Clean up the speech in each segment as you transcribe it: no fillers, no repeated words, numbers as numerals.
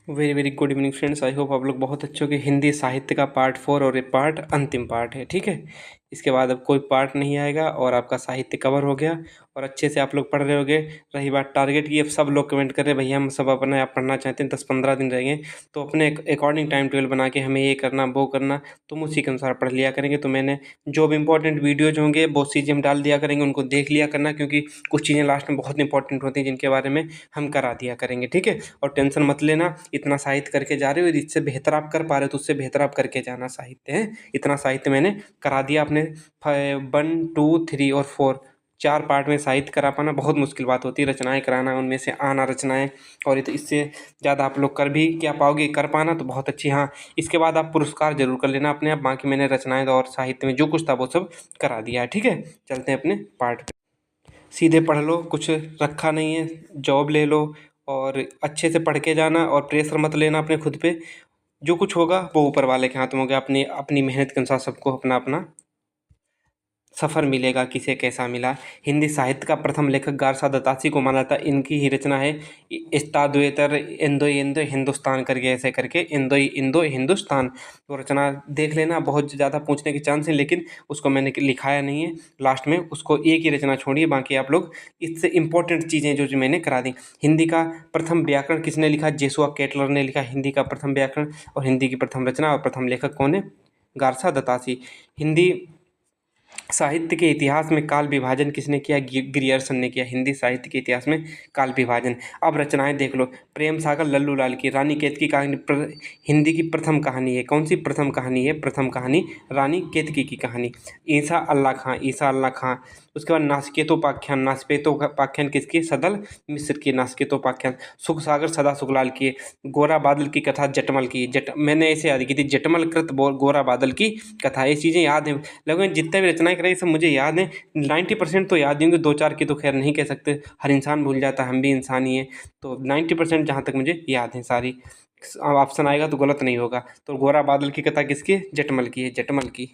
Very very good evening friends. I hope आप लोग बहुत अच्छे हो। कि हिंदी साहित्य का पार्ट 4 और ये पार्ट अंतिम पार्ट है, ठीक है। इसके बाद अब कोई पार्ट नहीं आएगा और आपका साहित्य कवर हो गया और अच्छे से आप लोग पढ़ रहे होगे। रही बात टारगेट की, अब सब लोग कमेंट कर रहे हैं भैया हम सब अपना आप पढ़ना चाहते हैं, 10-15 दिन रहेंगे तो अपने अकॉर्डिंग टाइम टेबल बना के हमें ये करना वो करना, तुम उसी के अनुसार पढ़ लिया करेंगे। तो मैंने जो भी इंपॉर्टेंट वीडियोज होंगे बहुत चीज़ें हम डाल दिया करेंगे, उनको देख लिया करना, क्योंकि कुछ चीज़ें लास्ट में बहुत इंपॉर्टेंट होती हैं जिनके बारे में हम करा दिया करेंगे, ठीक है। और टेंशन मत लेना, इतना साहित्य करके जा रहे हो, इससे बेहतर आप कर पा रहे हो तो उससे बेहतर आप करके जाना। साहित्य है, इतना साहित्य मैंने करा दिया अपने 1, 2, 3 और 4 4 पार्ट में साहित्य करा पाना बहुत मुश्किल बात होती है। रचनाएं कराना, उनमें से आना रचनाएं, और तो इससे ज़्यादा आप लोग कर भी क्या पाओगे, कर पाना तो बहुत अच्छी। हाँ, इसके बाद आप पुरस्कार जरूर कर लेना अपने आप। बाकी मैंने रचनाएं और साहित्य में जो कुछ था वो सब करा दिया है, ठीक है। चलते हैं अपने पार्ट पे। सीधे पढ़ लो, कुछ रखा नहीं है, जॉब ले लो और अच्छे से पढ़ के जाना और प्रेशर मत लेना अपने खुद पे। जो कुछ होगा वो ऊपर वाले के हाथ में होगा। अपनी अपनी मेहनत के अनुसार सबको अपना अपना सफ़र मिलेगा, किसे कैसा मिला। हिंदी साहित्य का प्रथम लेखक गारसा दत्तासी को माना जाता है। इनकी ही रचना है इस्ताद्वेतर इंदो इंदो हिंदुस्तान करके, ऐसे करके इंदो इंदो हिंदुस्तान। वो रचना देख लेना, बहुत ज़्यादा पूछने के चांस हैं लेकिन उसको मैंने लिखाया नहीं है। लास्ट में उसको एक ही रचना छोड़िए, बाकी आप लोग इससे इंपॉर्टेंट चीज़ें जो मैंने करा दी। हिंदी का प्रथम व्याकरण किसने लिखा? जेसुआ केटलर ने लिखा हिंदी का प्रथम व्याकरण। और हिंदी की प्रथम रचना और प्रथम लेखक कौन है? गारसा दत्तासी। हिंदी साहित्य के इतिहास में काल विभाजन किसने किया? ग्रियर्सन ने किया। हिंदी साहित्य के इतिहास में काल विभाजन। अब रचनाएं देख लो। प्रेम सागर लल्लू लाल की, रानी केतकी कहानी हिंदी की प्रथम कहानी है। कौन सी प्रथम कहानी है? प्रथम कहानी रानी केतकी की कहानी। ईसा अल्लाह खां, ईसा अल्लाह खां। उसके बाद नासकेतोपाख्यान, नासकेतोपाख्यान किसकी? सदल मिश्र की नासकेतोपाख्यान। सुख सागर सदा सुखलाल की। गोरा बादल की कथा जटमल की। मैंने ऐसे याद की थी, जटमल कृत गोरा बादल की कथा। ये चीज़ें याद हैं लगभग जितने भी रचनाएं कराई सब मुझे याद है। 90% तो याद होंगे, 2-4 की तो खैर नहीं कह सकते, हर इंसान भूल जाता है, हम भी इंसान ही हैं। तो 90% जहाँ तक मुझे याद है सारी। अब ऑप्शन आएगा तो गलत नहीं होगा। तो गोरा बादल की कथा किसकी है? जटमल की है, जटमल की।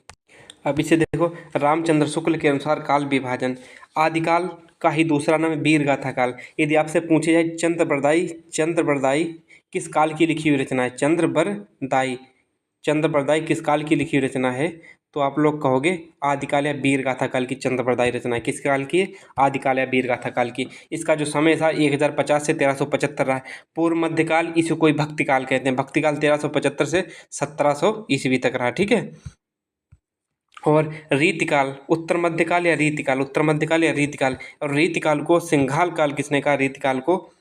अब इसे देखो, रामचंद्र शुक्ल के अनुसार काल विभाजन। आदिकाल का ही दूसरा नाम है वीर गाथा काल। यदि आपसे पूछे जाए चंद्रबरदाई किस काल की लिखी हुई रचना है? चंद्रबरदाई किस काल की लिखी हुई रचना है? तो आप लोग कहोगे आदिकाल या वीर गाथा काल की चंद्रबरदाई रचना है। किस काल की है? आदिकाल या वीर गाथा काल की। इसका जो समय था 1050 से 1375 रहा है। पूर्व मध्यकाल इसे कोई भक्ति काल कहते हैं। भक्ति काल 1375 से 1700 ईस्वी तक रहा, ठीक है। और रीतिकाल, उत्तर मध्यकाल या रीतिकाल। और रीतिकाल को सिंघाल काल किसने कहा? रीतिकाल को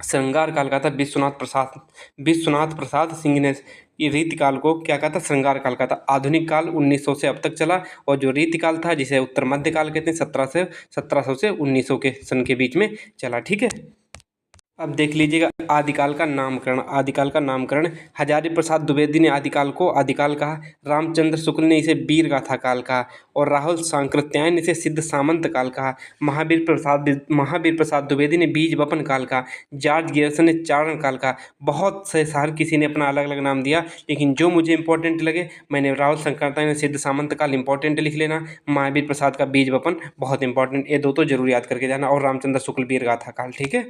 श्रृंगार काल कहा था विश्वनाथ प्रसाद सिंह ने। ये रीतिकाल को क्या कहा था? श्रृंगार काल कहा था। आधुनिक काल 1900 से अब तक चला, और जो रीतिकाल था जिसे उत्तर मध्यकाल कहते हैं 1700 से 1900 के सन के बीच में चला, ठीक है। अब देख लीजिएगा आदिकाल का नामकरण। आदिकाल का नामकरण हजारी प्रसाद द्विवेदी ने आदिकाल को आदिकाल कहा। रामचंद्र शुक्ल ने इसे वीर गाथा काल कहा। और राहुल सांकृत्यायन ने इसे सिद्ध सामंत काल कहा। महावीर प्रसाद द्विवेदी ने बीज वपन काल कहा। जॉर्ज गियर्सन ने चारण काल कहा। बहुत से हर किसी ने अपना अलग अलग नाम दिया, लेकिन जो मुझे इंपॉर्टेंट लगे मैंने राहुल सांकृत्यायन ने सिद्ध सामंत काल इंपॉर्टेंट लिख लेना। महावीर प्रसाद का बीज वपन बहुत इंपॉर्टेंट, ये दो तो जरूर याद करके जाना। और रामचंद्र शुक्ल वीर गाथा काल, ठीक है।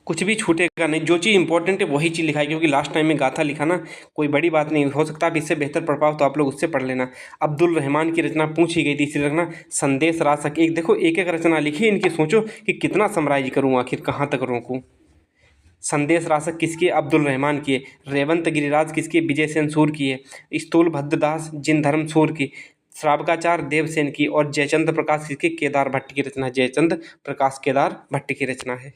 कुछ भी छूटेगा नहीं, जो चीज़ इंपॉर्टेंट है वही चीज़ लिखाई, क्योंकि लास्ट टाइम में गाथा लिखा ना, कोई बड़ी बात नहीं। हो सकता है आप इससे बेहतर पढ़ पाओ तो आप लोग उससे पढ़ लेना। अब्दुल रहमान की रचना पूछी गई थी, इसलिए रखना संदेश रासक। एक देखो, एक एक रचना लिखी इनकी, सोचो कि कितना समराइज करूँ, आखिर कहाँ तक रोकूँ। संदेश रासक किसकी? अब्दुल रहमान की है। रेवंत गिरिराज किसकी? विजय सेन सूर की है। स्थूल भद्रदास जिन धर्म सूर की। श्रावकाचार देवसेन की। और जयचंद्र प्रकाश किसकी? केदार भट्ट की रचना। जयचंद्र प्रकाश केदार भट्ट की रचना है।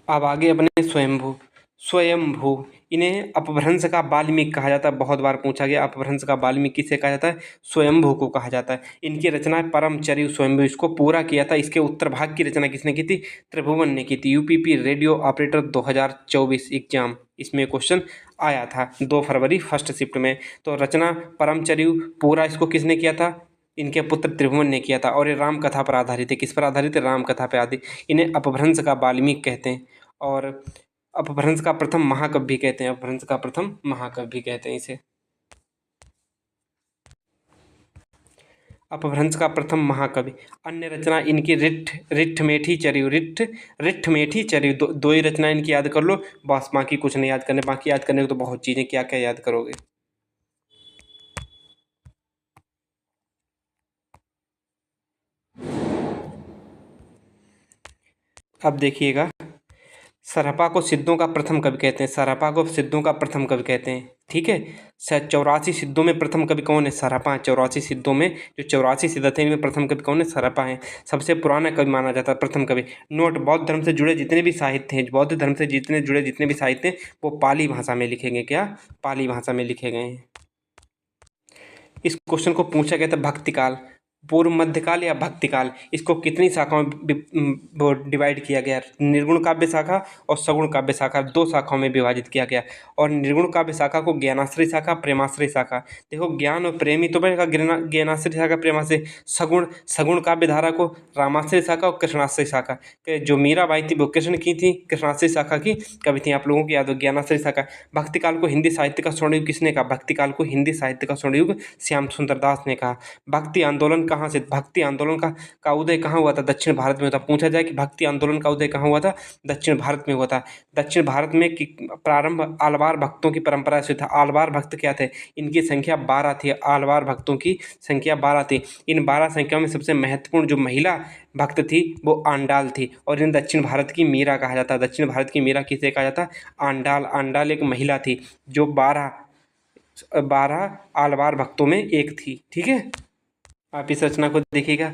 अब आगे अपने स्वयंभू। इन्हें अपभ्रंश का वाल्मीकि कहा जाता है। बहुत बार पूछा गया, अपभ्रंश का वाल्मीकि किसे कहा जाता है? स्वयंभू को कहा जाता है। इनकी रचना है परमचर्य स्वयंभू, इसको पूरा किया था। इसके उत्तर भाग की रचना किसने की थी? त्रिभुवन ने की थी। यूपीपी रेडियो ऑपरेटर 2024 एग्जाम, इसमें क्वेश्चन आया था 2 फरवरी फर्स्ट शिफ्ट में। तो रचना परमचर्य पूरा इसको किसने किया था? इनके पुत्र त्रिभुवन ने किया था। और ये राम कथा पर आधारित है। किस पर आधारित है? राम कथा पर आधारित। इन्हें अपभ्रंश का वाल्मीकि कहते हैं। और अपभ्रंश का प्रथम महाकवि भी कहते हैं। अपभ्रंश का प्रथम महाकवि भी कहते हैं इसे। अपभ्रंश का प्रथम महाकवि। अन्य रचना इनकी रिट्ठ मेठी चरियु, रिट्ठ मेठी चरियु, दो ही रचना इनकी याद कर लो बस, बाकी कुछ नहीं याद करने। बाकी याद करने को तो बहुत चीज़ें, क्या क्या याद करोगे। अब देखिएगा, सरहपा को सिद्धों का प्रथम कवि कहते हैं, सरहपा को सिद्धों का प्रथम कवि कहते हैं, ठीक है। 84 सिद्धों में प्रथम कवि कौन है? सरहपा। 84 सिद्धों में जो 84 सिद्ध थे इनमें प्रथम कवि कौन है? सरहपा है। सबसे पुराना कवि माना जाता है प्रथम कवि। नोट, बौद्ध धर्म से जुड़े जितने भी साहित्य हैं, बौद्ध धर्म से जितने भी साहित्य हैं वो पाली भाषा में लिखे गए। क्या? पाली भाषा में लिखे गए हैं। इस क्वेश्चन को पूछा गया था भक्तिकाल, पूर्व मध्यकाल या भक्तिकाल, इसको कितनी शाखाओं में वो डिवाइड किया गया? निर्गुण काव्य शाखा और सगुण काव्य शाखा, दो शाखाओं में विभाजित किया गया। और निर्गुण काव्य शाखा को ज्ञानाश्रय शाखा, प्रेमाश्रय शाखा। देखो, ज्ञान और प्रेम ही तो बनेगा ज्ञानाश्रय शाखा, प्रेमाश्रय। सगुण काव्य धारा को रामाश्रय शाखा और कृष्णाश्रय शाखा। जो मीराबाई थी वो कृष्ण की थी, कृष्णाश्रय शाखा की कवि थी, आप लोगों की याद हो, ज्ञानाश्रय शाखा। भक्तिकाल को हिंदी साहित्य का स्वर्ण युग किसने कहा? भक्तिकाल को हिंदी साहित्य का स्वर्ण युग श्याम सुंदर दास ने कहा। भक्ति आंदोलन कहाँ से? भक्ति आंदोलन का उदय कहाँ हुआ था? दक्षिण भारत में हुआ था। पूछा जाए कि भक्ति आंदोलन का उदय कहाँ हुआ था? दक्षिण भारत में हुआ था। दक्षिण भारत में प्रारंभ आलवार भक्तों की परंपरा से था। आलवार भक्त क्या थे? इनकी संख्या 12 थी। आलवार भक्तों की संख्या 12 थी। इन 12 संख्याओं में सबसे महत्वपूर्ण जो महिला भक्त थी वो आंडाल थी, और इन दक्षिण भारत की मीरा कहा जाता है। दक्षिण भारत की मीरा किसे कहा जाता? आंडाल। आंडाल एक महिला थी जो 12 आलवार भक्तों में एक थी, ठीक है। आप इस रचना को देखिएगा।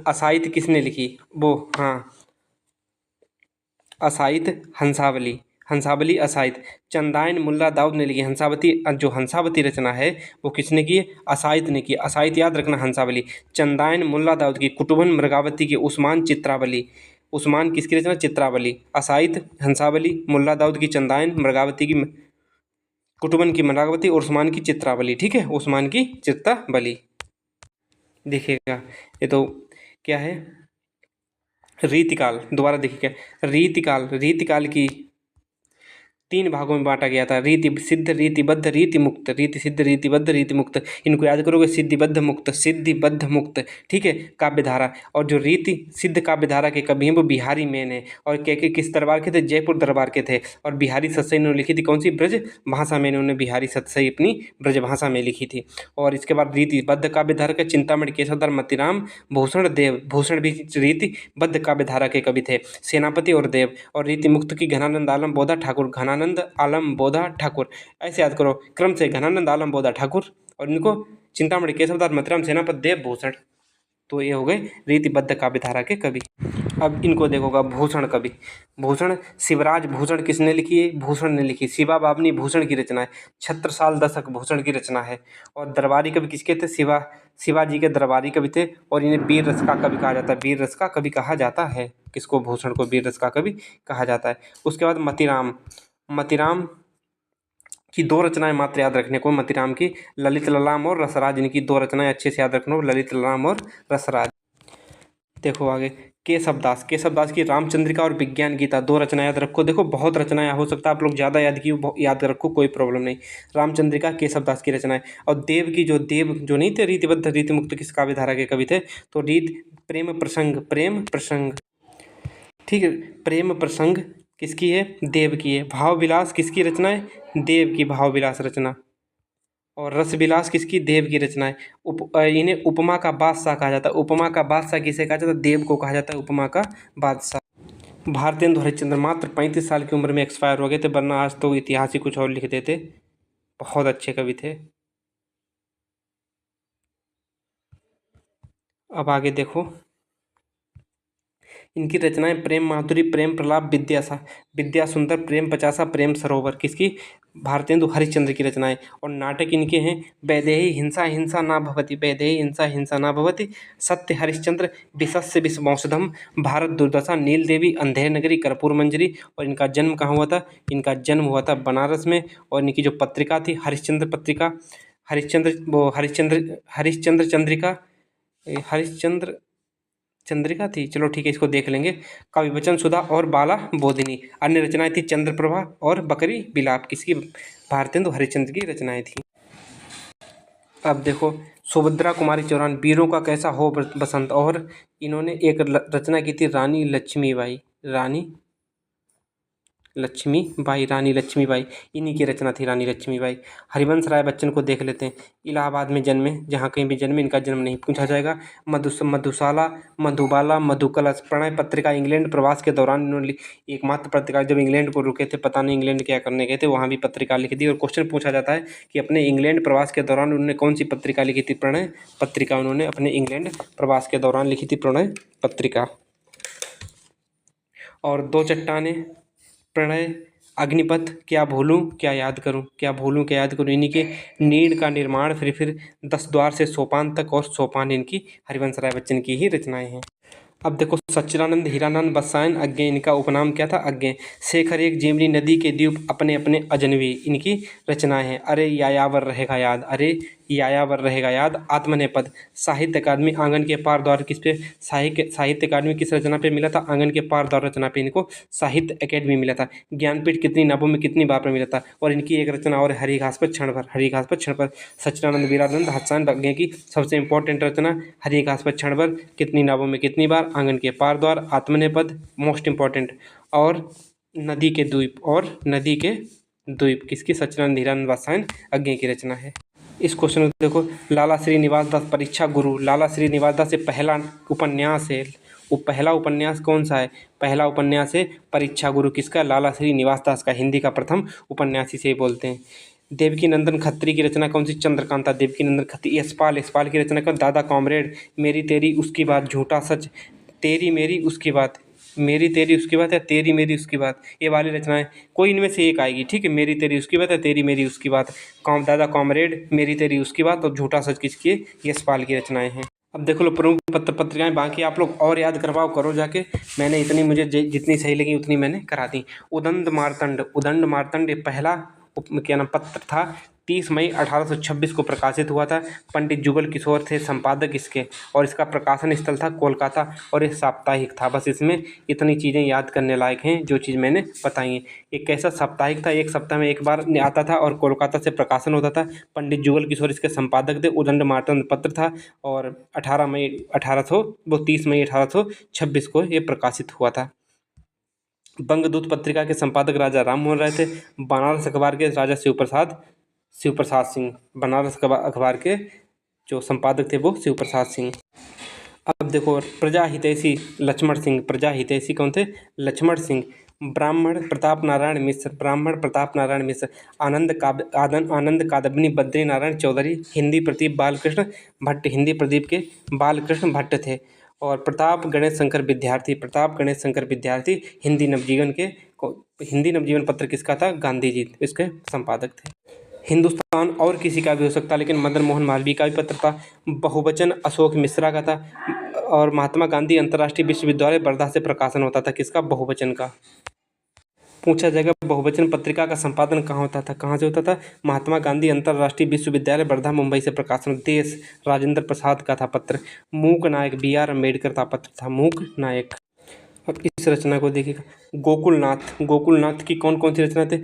असाहित किसने लिखी? वो, हाँ, असाहित हंसावली, हंसावली असाहित। चंदायन मुल्ला दाऊद ने लिखी। हंसावती, जो हंसावती रचना है वो किसने की? असाहित ने की। असाहित याद रखना, हंसावली। चंदायन मुल्ला दाऊद की। कुटुबन मृगावती की। उस्मान चित्रावली। उस्मान किसकी रचना? चित्रावली। असाहित हंसावली, मुल्ला दाऊद की चंदायन, मृगावती की कुटुबन की मृगावती, और उस्मान की चित्रावली, ठीक है, उस्मान की चित्रावली। देखिएगा, ये तो क्या है? रीतिकाल। दोबारा देखिएगा, रीतिकाल की 3 भागों में बांटा गया था। रीति सिद्ध, रीतिबद्ध, रीति मुक्त। रीति सिद्ध, रीतिबद्ध, रीति मुक्त। इनको याद करोगे, सिद्धिबद्ध मुक्त, सिद्धिबद्ध मुक्त, ठीक है, काव्य धारा। और जो रीति सिद्ध काव्य धारा के कवि हैं वो बिहारी मेन है। और के किस दरबार के थे? जयपुर दरबार के थे। और बिहारी सतसई इन्होंने लिखी थी, कौन सी? ब्रज भाषा में इन्होंने बिहारी सतसई अपनी ब्रज भाषा में लिखी थी। और इसके बाद रीतिबद्ध काव्य धारा के चिंतामणि केशवदास मतीराम भूषण देव, भूषण भी रीतिबद्ध काव्य धारा के कवि थे, सेनापति और देव। और रीति मुक्त की घनानंद आलम बोधा ठाकुर, घनानंद आलम बोधा ठाकुर, ऐसे याद करो क्रम से, घनानंद आलम बोधा ठाकुर, और इनको चिंतामणि केशवदास मतीराम सेनापति देव भूषण। तो ये हो गए रीतिबद्ध काव्य धारा के कवि। अब इनको देखोगा, भूषण कवि। भूषण, शिवराज भूषण किसने लिखी है? भूषण ने लिखी। शिवा बाबनी भूषण की रचना है। छत्रसाल दशक भूषण की रचना है। और दरबारी कवि किसके थे? शिवाजी के दरबारी कवि थे। और इन्हें वीर रस का कवि कहा जाता है। वीर रस का कवि कहा जाता है किसको? भूषण को वीर रस का कवि कहा जाता है। उसके बाद मतीराम की 2 रचनाएं मात्र याद रखने को, मतीराम की ललित ललाम और रसराज, इनकी 2 रचनाएं अच्छे से याद रखना, ललित ललाम और रसराज। देखो आगे, केशवदास की रामचंद्रिका और विज्ञान गीता, 2 रचना याद रखो। देखो बहुत रचनाएं हो सकता है आप लोग ज़्यादा याद रखो, कोई प्रॉब्लम नहीं। रामचंद्रिका केशवदास की रचना है। और देव जो नहीं थे रीतिबद्ध रीतिमुक्त किस काव्य धारा के कवि थे? तो प्रेम प्रसंग, ठीक है, प्रेम प्रसंग किसकी है? देव की है। भाव विलास किसकी रचना है? देव की भाव विलास रचना। और रस विलास किसकी? देव की रचना है। इन्हें उपमा का बादशाह कहा जाता है। उपमा का बादशाह किसे कहा जाता है? देव को कहा जाता है उपमा का बादशाह। भारतेंदु हरिश्चंद्र मात्र 35 साल की उम्र में एक्सपायर हो गए थे, वरना आज तो इतिहास ही कुछ और लिख देते। बहुत अच्छे कवि थे। अब आगे देखो, इनकी रचनाएं प्रेम माधुरी, प्रेम प्रलाप, विद्या सुंदर, प्रेम पचासा, प्रेम सरोवर, किसकी? भारतेंदु हरिश्चंद्र की रचनाएं। और नाटक इनके हैं वैदेही हिंसा हिंसा ना भवति, वैदेही हिंसा हिंसा ना भवति, सत्य हरिश्चंद्र, विशस्य विषवंशधम, भारत दुर्दशा, नील देवी, अंधेर नगरी, कर्पूर मंजरी। और इनका जन्म कहाँ हुआ था? इनका जन्म हुआ था बनारस में। और इनकी जो पत्रिका थी हरिश्चंद्र पत्रिका, हरिश्चंद्र चंद्रिका थी, चलो ठीक है, इसको देख लेंगे। कवि वचन सुधा और बाला बोधिनी। अन्य रचनाएं थी चंद्रप्रभा और बकरी बिलाप, किसकी? भारतेंदु हरिश्चंद्र की रचनाएं थी। अब देखो, सुभद्रा कुमारी चौहान, वीरों का कैसा हो बसंत। और इन्होंने एक रचना की थी रानी लक्ष्मीबाई, रानी लक्ष्मीबाई, इन्हीं की रचना थी रानी लक्ष्मीबाई। हरिवंश राय बच्चन को देख लेते हैं। इलाहाबाद में जन्मे, जहाँ कहीं भी जन्मे, इनका जन्म नहीं पूछा जाएगा। मधुशाला, मधुबाला, मधुकलश, प्रणय पत्रिका, इंग्लैंड प्रवास के दौरान इन्होंने एकमात्र पत्रिका, जब इंग्लैंड को रुके थे, पता नहीं इंग्लैंड क्या करने गए थे, वहाँ भी पत्रिका लिखी थी। और क्वेश्चन पूछा जाता है कि अपने इंग्लैंड प्रवास के दौरान उन्होंने कौन सी पत्रिका लिखी थी। प्रणय पत्रिका उन्होंने अपने इंग्लैंड प्रवास के दौरान लिखी थी, प्रणय पत्रिका। और दो चट्टाने, प्रणय, अग्निपथ, क्या भूलूं क्या याद करूं, क्या भूलूं क्या याद करूं, इन्हीं के नीड़ का निर्माण, फिर 10 द्वार से सोपान तक, और सोपान इनकी हरिवंश राय बच्चन की ही रचनाएं हैं। अब देखो सच्चिदानंद हीरानंद बसायन अज्ञे, इनका उपनाम क्या था, अज्ञे। शेखर एक जेमनी नदी के द्वीप अपने अपने अजनबी, इनकी रचनाएं हैं। अरे यायावर रहेगा याद, अरे यायावर रहेगा याद, आत्मनेपद। साहित्य अकादमी आंगन के पार द्वार किस पे, साहित्य अकादमी किस रचना पे मिला था, आंगन के पार द्वार रचना पे इनको साहित्य अकेडमी मिला था। ज्ञानपीठ कितनी नामों में कितनी बार पे मिला था। और इनकी एक रचना और, हरी घास पर क्षण भर, हरी घास पर क्षण भर। सच्चिदानंद वीरानंद हत्सान अज्ञे की सबसे इंपॉर्टेंट रचना हरी घास पर क्षण भर, कितनी नावों में कितनी बार, आंगन के पार द्वार, आत्मनेपद मोस्ट इंपॉर्टेंट, और नदी के द्वीप, और नदी के द्वीप किसकी, सच्चिदानंद हीरानंद बसायन अज्ञे की रचना है। इस क्वेश्चन में देखो, लाला श्रीनिवास दास परीक्षा गुरु, लाला श्रीनिवास दास से पहला उपन्यास है, वो पहला उपन्यास कौन सा है, पहला उपन्यास है परीक्षा गुरु, किसका, लाला श्रीनिवास दास का, हिंदी का प्रथम उपन्यास इसे बोलते हैं। देवकी नंदन खत्री की रचना कौन सी, चंद्रकांता, देवकी नंदन खत्री। यशपाल की रचना कौन, दादा कॉमरेड, मेरी तेरी उसकी बात, झूठा सच, तेरी मेरी उसकी बात, मेरी तेरी उसकी बात, या तेरी मेरी उसकी बात, ये वाली रचनाएं कोई इनमें से एक आएगी, ठीक है। मेरी तेरी उसकी बात, या तेरी मेरी उसकी बात, दादा कॉमरेड, मेरी तेरी उसकी बात, और झूठा सच किसकी, यशपाल की रचनाएं हैं। अब देखो लो प्रमुख पत्रिकाएं, बाकी आप लोग और याद करवाओ, करो जाके, मैंने इतनी, मुझे जितनी सही लगी उतनी मैंने करा दी। उदंड मार्तंड ये पहला क्या नाम पत्र था, 30 मई 1826 को प्रकाशित हुआ था। पंडित जुगल किशोर थे संपादक इसके, और इसका प्रकाशन स्थल था कोलकाता, और ये साप्ताहिक था। बस इसमें इतनी चीज़ें याद करने लायक हैं जो चीज़ मैंने बताई हैं। एक कैसा साप्ताहिक था, एक सप्ताह में एक बार आता था, और कोलकाता से प्रकाशन होता था। पंडित जुगल किशोर इसके संपादक थे। उदंड मार्तंड पत्र था, और 30 मई 1826 को ये प्रकाशित हुआ था। बंगदूत पत्रिका के संपादक राजा राम मोहन राय थे। बनारस अखबार के राजा शिव प्रसाद सिंह, बनारस अखबार के जो संपादक थे वो शिव प्रसाद सिंह। अब देखो प्रजा हितैषी लक्ष्मण सिंह, प्रजा हितैषी कौन थे, लक्ष्मण सिंह। ब्राह्मण प्रताप नारायण मिश्र। आनंद कादम्बिनी बद्री नारायण चौधरी, हिंदी प्रदीप के बालकृष्ण भट्ट थे। और प्रताप गणेश शंकर विद्यार्थी, हिंदी नवजीवन पत्र किसका था, गांधी जी इसके संपादक थे। हिंदुस्तान और किसी का भी हो सकता, लेकिन मदन मोहन मालवीय का भी पत्र था। बहुवचन अशोक मिश्रा का था। और महात्मा गांधी अंतर्राष्ट्रीय विश्वविद्यालय वर्धा से प्रकाशन होता था, किसका, बहुवचन का। पूछा जाएगा बहुवचन पत्रिका का संपादन कहाँ होता था, कहाँ से होता था, महात्मा गांधी अंतर्राष्ट्रीय विश्वविद्यालय वर्धा मुंबई से प्रकाशन। देश राजेंद्र प्रसाद का था पत्र। मूक नायक BR अम्बेडकर का पत्र था, मूक नायक। अब इस रचना को देखिएगा, गोकुलनाथ की कौन कौन सी रचना थे,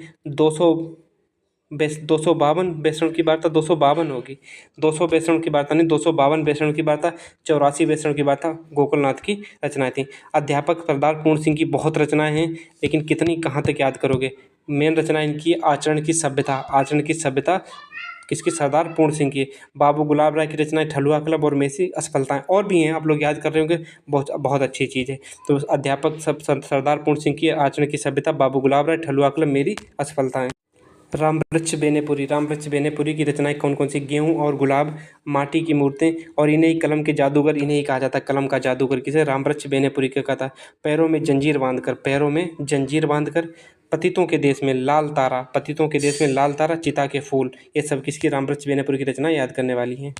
252 बेसरण की वार्ता, 252 होगी, 200 बेसरण की वार्ता नहीं, 252 बेसरण की वार्ता, 84 बेसरण की वार्ता गोकुलनाथ की रचनाएं थी। अध्यापक सरदार पूर्ण सिंह की बहुत रचनाएं हैं, लेकिन कितनी कहाँ तक याद करोगे। मेन रचना इनकी आचरण की सभ्यता किसकी, सरदार पूर्ण सिंह की। बाबू गुलाब राय की रचनाएं ठलुआ क्लब और मेसी असफलताएं, और भी हैं, आप लोग याद कर रहे होंगे, बहुत अच्छी चीज़ है। तो अध्यापक सरदार पूर्ण सिंह की आचरण की सभ्यता, बाबू गुलाब राय, ठलुआ क्लब, मेरी असफलताएं। रामवृक्ष बेनेपुरी की रचनाएं कौन कौन सी, गेहूं और गुलाब, माटी की मूर्तें, और इन्हें ही कलम के जादूगर, इन्हें ही कहा जाता है कलम का जादूगर, किसे, रामवृक्ष बेनेपुरी का कहा था। पैरों में जंजीर बांधकर, पतितों के देश में लाल तारा, चिता के फूल, ये सब किसकी, रामवृक्ष बेनेपुरी की रचना याद करने वाली हैं।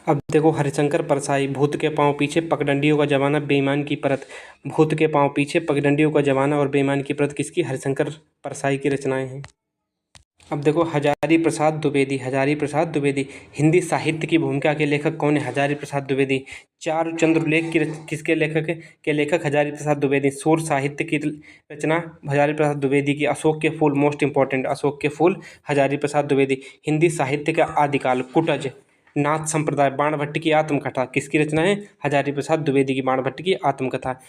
अब देखो हरिशंकर परसाई, भूत के पांव पीछे पगडंडियों का जमाना, बेईमान की परत। भूत के पांव पीछे पगडंडियों का जमाना और बेईमान की परत किसकी, हरिशंकर परसाई की रचनाएं हैं। अब देखो हजारी प्रसाद द्विवेदी, हिंदी साहित्य की भूमिका के लेखक कौन है, हजारी प्रसाद द्विवेदी। चारु चंद्रलेख की किसके लेखक हजारी प्रसाद द्विवेदी। सूर साहित्य की रचना हजारी प्रसाद द्विवेदी की। अशोक के फूल मोस्ट इंपॉर्टेंट, अशोक के फूल हजारी प्रसाद द्विवेदी। हिंदी साहित्य का आदिकाल, कुटज, नाथ संप्रदाय, बाणभट्ट की आत्मकथा किसकी रचना है? हजारी प्रसाद द्विवेदी की बाणभट्ट की आत्मकथा।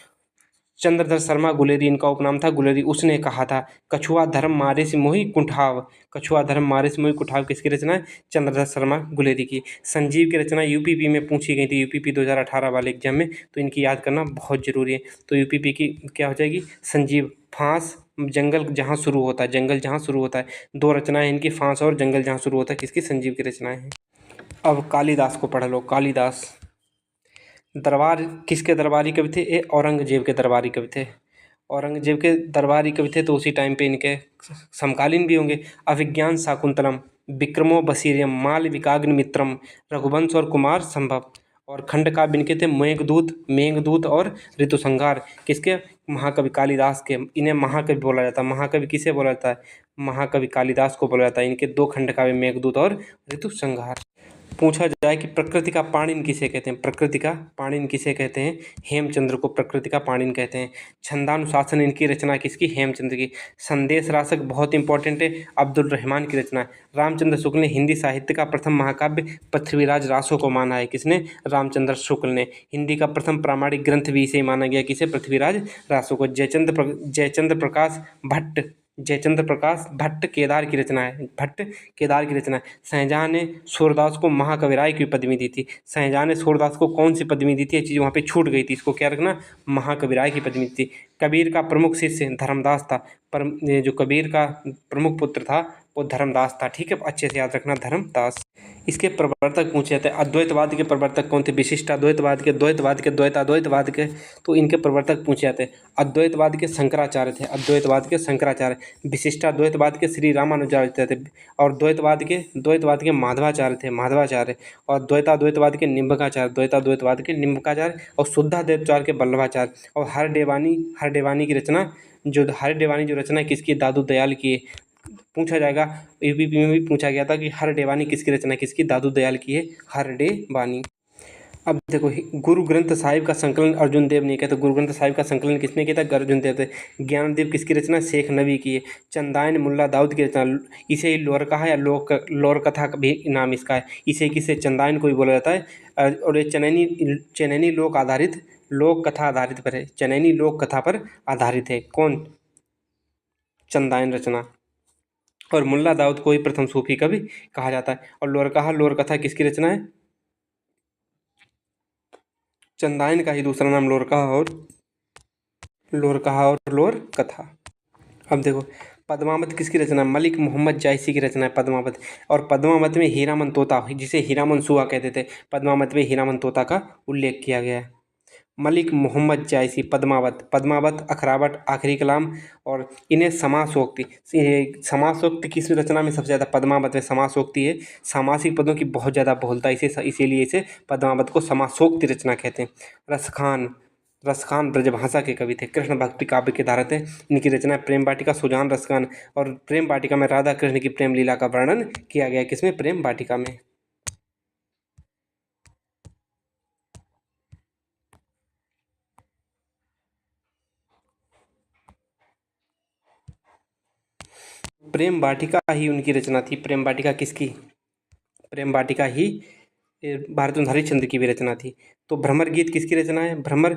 चंद्रधर शर्मा गुलेरी इनका उपनाम था, गुलेरी। उसने कहा था कछुआ धर्म मारे से मोहि कुंठाव, कछुआ धर्म मारे से मोहि कुंठाव किसकी रचना है? चंद्रधर शर्मा गुलेरी की। संजीव की रचना यूपीपी में पूछी गई थी, यूपीपी 2018 वाले एग्जाम में, तो इनकी याद करना बहुत जरूरी है। तो यूपीपी की क्या हो जाएगी? संजीव। फांस जंगल जहाँ शुरू होता है, जंगल जहाँ शुरू होता है, दो रचनाएं इनकी, फांस और जंगल जहाँ शुरू होता है, किसकी? संजीव की रचनाएं हैं। अब कालिदास को पढ़ लो। कालिदास दरबार किसके दरबारी कवि थे? ये औरंगजेब के दरबारी कवि थे। औरंगजेब के दरबारी कवि थे, तो उसी टाइम पे इनके समकालीन भी होंगे। अभिज्ञान शाकुंतलम, विक्रमो बसीरियम, मालविकाग्नि मित्रम, रघुवंश और कुमार संभव। और खंड काव्य इनके थे मेघदूत, मेघदूत और ऋतुसंहार, किसके? महाकवि कालिदास के। इन्हें महाकवि बोला जाता है। महाकवि किसे बोला जाता है? महाकवि कालिदास को बोला जाता है। इनके दो खंड काव्य मेघदूत और ऋतुसंहार। पूछा जाए कि प्रकृति का पाणिनि किसे कहते हैं? प्रकृति का पाणिनि किसे कहते हैं? हेमचंद्र को प्रकृति का पाणिनि कहते हैं। छंदानुशासन इनकी रचना किसकी? हेमचंद्र की। संदेश रासक बहुत इंपॉर्टेंट है, अब्दुल रहमान की रचना है। रामचंद्र शुक्ल ने हिंदी साहित्य का प्रथम महाकाव्य पृथ्वीराज रासो को माना है। किसने? रामचंद्र शुक्ल ने। हिंदी का प्रथम प्रामाणिक ग्रंथ भी इसे माना गया। किसे? पृथ्वीराज रासो को। जयचंद्र प्रकाश भट्ट, जयचंद्र प्रकाश भट्ट केदार की रचना है। भट्ट केदार की रचना है। शाहजहाँ ने सूरदास को महाकविराय की पदवी दी थी। शाहजहाँ ने सूरदास को कौन सी पदवी दी थी? ये चीज़ वहाँ पे छूट गई थी, इसको क्या रखना? महाकविराय की पदवी दी थी। कबीर का प्रमुख शिष्य धर्मदास था, पर ये जो कबीर का प्रमुख पुत्र था वो धर्मदास था। ठीक है, अच्छे से याद रखना, धर्मदास। इसके प्रवर्तक पूछे जाते हैं। अद्वैतवाद के प्रवर्तक कौन थे? विशिष्टाद्वैतवाद के, द्वैतवाद के, द्वैताद्वैतवाद के, तो इनके प्रवर्तक पूछे जाते हैं। अद्वैतवाद के शंकराचार्य थे, अद्वैतवाद के शंकराचार्य। विशिष्टाद्वैतवाद के श्री रामानुजाचार्य थे। और द्वैतवाद के माधवाचार्य थे, माधवाचार्य। और द्वैताद्वैतवाद के निम्बकाचार्य, द्वैताद्वैतवाद के निम्बकाचार्य। और शुद्धाद्वैतवाद के वल्लभाचार्य। और हरडेवानी की रचना, जो हरडेवानी जो रचना है किसकी? दादू दयाल की है। पूछा जाएगा, यूपीपी में भी पूछा गया था कि हरडेवानी किसकी रचना है? किसकी? दादू दयाल की है हरडेवानी। अब देखो, गुरु ग्रंथ साहिब का संकलन अर्जुन देव ने किया। तो गुरु ग्रंथ साहिब का संकलन किसने किया था? अर्जुन देव थे। ज्ञानदेव किसकी रचना? शेख नबी की है। चंदायन मुल्ला दाऊद की रचना, इसे ही लोर कहा या लोर कथा का भी नाम इसका है। इसे किसे? चंदायन को भी बोला जाता है। और ये चनैनी लोक कथा आधारित पर है। चनैनी लोक कथा पर आधारित है। कौन? चंदायन रचना। और मुल्ला दाऊद को ही प्रथम सूफी कवि कहा जाता है। और लोर कथा किसकी रचना है? चंदायन का ही दूसरा नाम लोर कथा। अब देखो, पद्मावत किसकी रचना? मलिक मोहम्मद जायसी की रचना है पद्मावत। और पद्मावत में हीरामन तोता, जिसे हीरामन सुआ कहते थे, पद्मावत में हीरामन तोता का उल्लेख किया गया है। मलिक मोहम्मद जायसी, पद्मावत, अखरावट, आखिरी कलाम। और इन्हें समासोक्ति, समासोक्ति किस रचना में सबसे ज़्यादा? पद्मावत में समासोक्ति है। सामासिक पदों की बहुत ज़्यादा बहुलता, इसीलिए इसे पद्मावत को समासोक्ति रचना कहते हैं। रसखान ब्रजभाषा के कवि थे, कृष्ण भक्ति काव्य के धारक थे। इनकी रचना प्रेम वाटिका, सुजान रसखान। और प्रेम वाटिका में राधा कृष्ण की प्रेम लीला का वर्णन किया गया। किसमें? प्रेम वाटिका में। प्रेम वाटिका ही उनकी रचना थी। प्रेम वाटिका किसकी? प्रेम वाटिका ही भारतेंदु हरिश्चंद्र की भी रचना थी। तो भ्रमर गीत किसकी रचना है? भ्रमर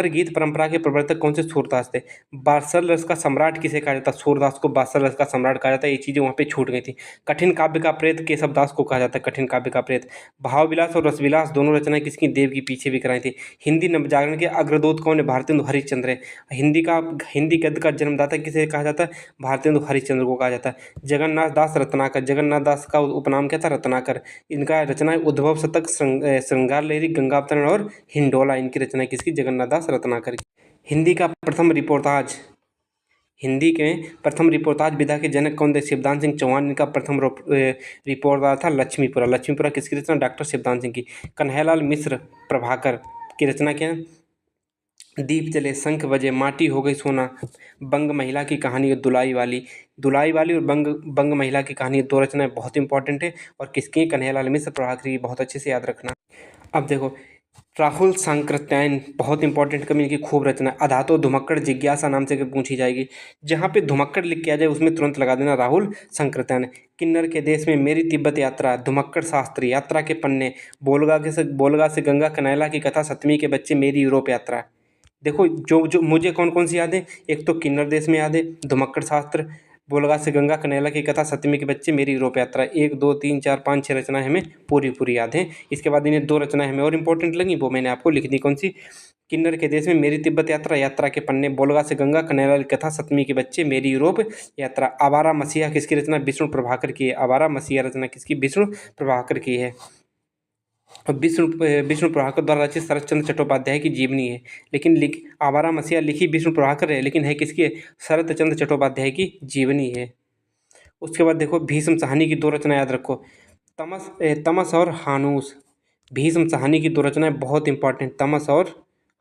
गीत परंपरा के प्रवर्तक कौन से? सूरदास थे। बात्सल रस का सम्राट किसे कहा जाता है? सूरदास को बात्सल रस का सम्राट कहा जाता है। ये चीज़ें वहाँ पे छूट गई थी। कठिन काव्य का प्रेत केशवदास को कहा जाता है, कठिन काव्य का प्रेत। भाव विलास और रसविलास दोनों रचनाएं किसकी? देव की पीछे भी कराई थी। हिंदी नवजागरण के अग्रदूत कौन है? भारतेंदु हरिश्चंद्र है। हिंदी गद्य का जन्मदाता किसे कहा जाता है? भारतेंदु हरिश्चंद्र को कहा जाता है। जगन्नाथ दास का उपनाम क्या था? रत्नाकर। इनका रचना है उद्भव शतक, श्रृंगार लहरी, गंगावतरण और हिंडोला। इनकी रचना किसकी? जगन्नाथ दास रत्नाकर की। हिंदी के प्रथम रिपोर्ताज विधा के जनक कौन थे? शिवदान सिंह चौहान। इनका प्रथम रिपोर्ताज था लक्ष्मीपुरा। लक्ष्मीपुरा किसकी रचना? डॉक्टर शिवदान सिंह की। कन्हैयालाल मिश्र प्रभाकर की रचना क्या है? दीप जले, शंख बजे, माटी हो गई सोना, बंग महिला की कहानी और दुलाई वाली और बंग महिला की कहानी, दो रचनाएं बहुत इंपॉर्टेंट है। और किसकी? कन्हैयालाल मिश्र प्रभाकर की। बहुत अच्छे से याद रखना। अब देखो, राहुल सांकृत्यायन बहुत इंपॉर्टेंट कवि इनकी खूब रचना है। अधातो धुमक्कड़ जिज्ञासा नाम से पूछी जाएगी, जहाँ पे धुमक्कड़ लिख के आ जाए उसमें तुरंत लगा देना राहुल सांकृत्यायन। किन्नर के देश में मेरी तिब्बत यात्रा, धुमक्कड़ शास्त्री, यात्रा के पन्ने, बोलगा से गंगा कनायला की कथा, सतमी के बच्चे, मेरी यूरोप यात्रा। देखो जो जो मुझे कौन कौन सी याद है, एक तो किन्नर देश में याद है, धुमक्कड़ शास्त्र, बोलगा से गंगा, कनैला की कथा, सतमी के बच्चे, मेरी यूरोप यात्रा। 1 2 3 4 5 6 रचनाएं हमें पूरी पूरी याद हैं। इसके बाद इन्हें 2 रचनाएं हमें और इंपॉर्टेंट लगी, वो मैंने आपको लिख दी। कौन सी? किन्नर के देश में, मेरी तिब्बत यात्रा, यात्रा के पन्ने, बोलगा से गंगा, कनैला की कथा, सतमी के बच्चे, मेरी यूरोप यात्रा। आवारा मसीहा किसकी रचना? विष्णु प्रभाकर की है। आवारा मसीहा रचना किसकी? विष्णु प्रभाकर की है। विष्णु प्रभाकर द्वारा रचित शरत चंद्र चट्टोपाध्याय की जीवनी है। लेकिन आवारा मसीहा लिखी विष्णु प्रभाकर है, लेकिन है किसकी है? शरत चंद्र चट्टोपाध्याय की जीवनी है। उसके बाद देखो भीष्म साहनी की 2 रचना याद रखो, तमस और हानूस। भीष्म साहनी की 2 रचनाएं बहुत इंपॉर्टेंट, तमस और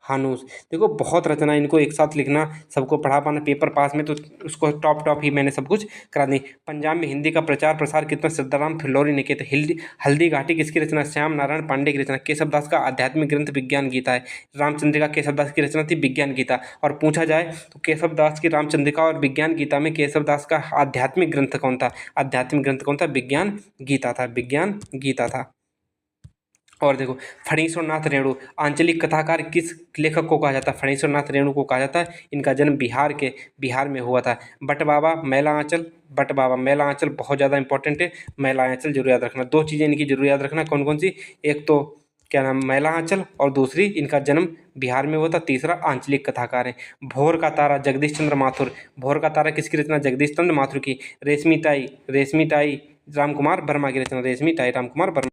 हानूस। देखो बहुत रचना, इनको एक साथ लिखना, सबको पढ़ा पाना पेपर पास में, तो उसको टॉप ही मैंने सब कुछ करा दी। पंजाब में हिंदी का प्रचार प्रसार कितना? सिद्धाराम फिल्लौरी ने किया था। हल्दी घाटी किसकी रचना? श्याम नारायण पांडे की रचना। केशवदास का आध्यात्मिक ग्रंथ विज्ञान गीता है। रामचंद्रिका केशवदास की रचना थी, विज्ञान गीता। और पूछा जाए तो केशवदास की रामचंद्रिका और विज्ञान गीता में केशवदास का आध्यात्मिक ग्रंथ कौन था? आध्यात्मिक ग्रंथ कौन था? विज्ञान गीता था, विज्ञान गीता था। और देखो फणीश्वर नाथ रेणु, आंचलिक कथाकार किस लेखक को कहा जाता है? फणीश्वर नाथ रेणु को कहा जाता है। इनका जन्म बिहार में हुआ था। बट बाबा मैला आंचल बहुत ज़्यादा इंपॉर्टेंट है, मैला आंचल जरूर याद रखना। 2 चीज़ें इनकी जरूर याद रखना, कौन कौन सी? एक तो क्या नाम, मैला आंचल, और दूसरी इनका जन्म बिहार में हुआ था, तीसरा आंचलिक कथाकार है। भोर का तारा जगदीश चंद्र माथुर, भोर का तारा किसकी रचना? जगदीश चंद्र माथुर की। रेशमी टाई रामकुमार वर्मा की रचना, रेशमी टाई रामकुमार वर्मा।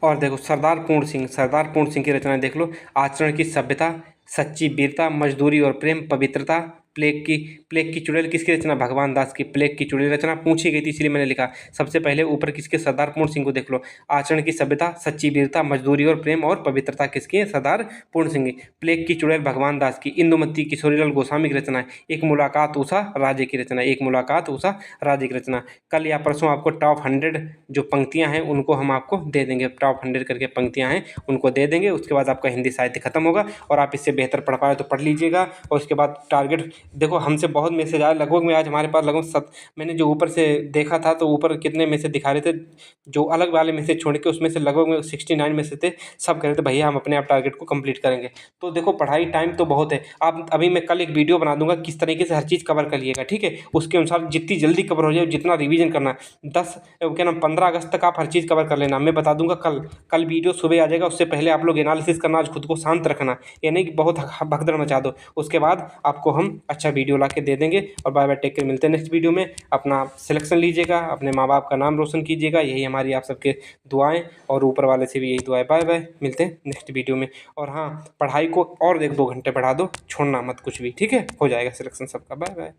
और देखो सरदार पूर्ण सिंह की रचनाएं देख लो। आचरण की सभ्यता, सच्ची वीरता, मजदूरी और प्रेम, पवित्रता। प्लेग की चुड़ैल किसकी रचना? भगवान दास की। प्लेग की चुड़ैल रचना पूछी गई थी इसलिए मैंने लिखा। सबसे पहले ऊपर किसके? सरदार पूर्ण सिंह को देख लो। आचरण की सभ्यता, सच्ची वीरता, मजदूरी और प्रेम और पवित्रता किसकी है? सरदार पूर्ण सिंह। प्लेग की चुड़ैल भगवान दास की। इंदुमती किशोरीलाल गोस्वामी की रचना है। एक मुलाकात उषा राजे की रचना, एक मुलाकात उषा राजे की रचना। कल या परसों आपको टॉप 100 जो पंक्तियां हैं उनको हम आपको दे देंगे, टॉप 100 करके पंक्तियां हैं उनको दे देंगे। उसके बाद आपका हिंदी साहित्य खत्म होगा और आप इससे बेहतर पढ़ पाए तो पढ़ लीजिएगा। और उसके बाद टारगेट देखो, हमसे बहुत मैसेज आया, लगभग में आज हमारे पास लगभग मैंने जो ऊपर से देखा था तो ऊपर कितने मैसेज दिखा रहे थे, जो अलग वाले मैसेज छोड़ के उसमें से लगभग में 69 मैसेज थे, सब कह रहे थे भैया हम अपने आप टारगेट को कंप्लीट करेंगे। तो देखो पढ़ाई टाइम तो बहुत है। आप अभी मैं कल एक वीडियो बना दूंगा किस तरीके से हर चीज़ कवर कर लिएगा, ठीक है? उसके अनुसार जितनी जल्दी कवर हो जाए, जितना रिवीजन करना, 15 अगस्त तक आप हर चीज़ कवर कर लेना। मैं बता दूंगा कल वीडियो सुबह आ जाएगा, उससे पहले आप लोग एनालिसिस करना, आज खुद को शांत रखना, ये नहीं कि बहुत भगदड़ मचा दो। उसके बाद आपको हम अच्छा वीडियो ला के दे देंगे। और बाय बाय, टेक केयर, मिलते हैं नेक्स्ट वीडियो में। अपना सिलेक्शन लीजिएगा, अपने माँ बाप का नाम रोशन कीजिएगा, यही हमारी आप सबके दुआएं, और ऊपर वाले से भी यही दुआएं। बाय बाय, मिलते हैं नेक्स्ट वीडियो में। और हाँ, पढ़ाई को और 1-2 घंटे बढ़ा दो, छोड़ना मत कुछ भी, ठीक है? हो जाएगा सिलेक्शन सबका। Bye bye.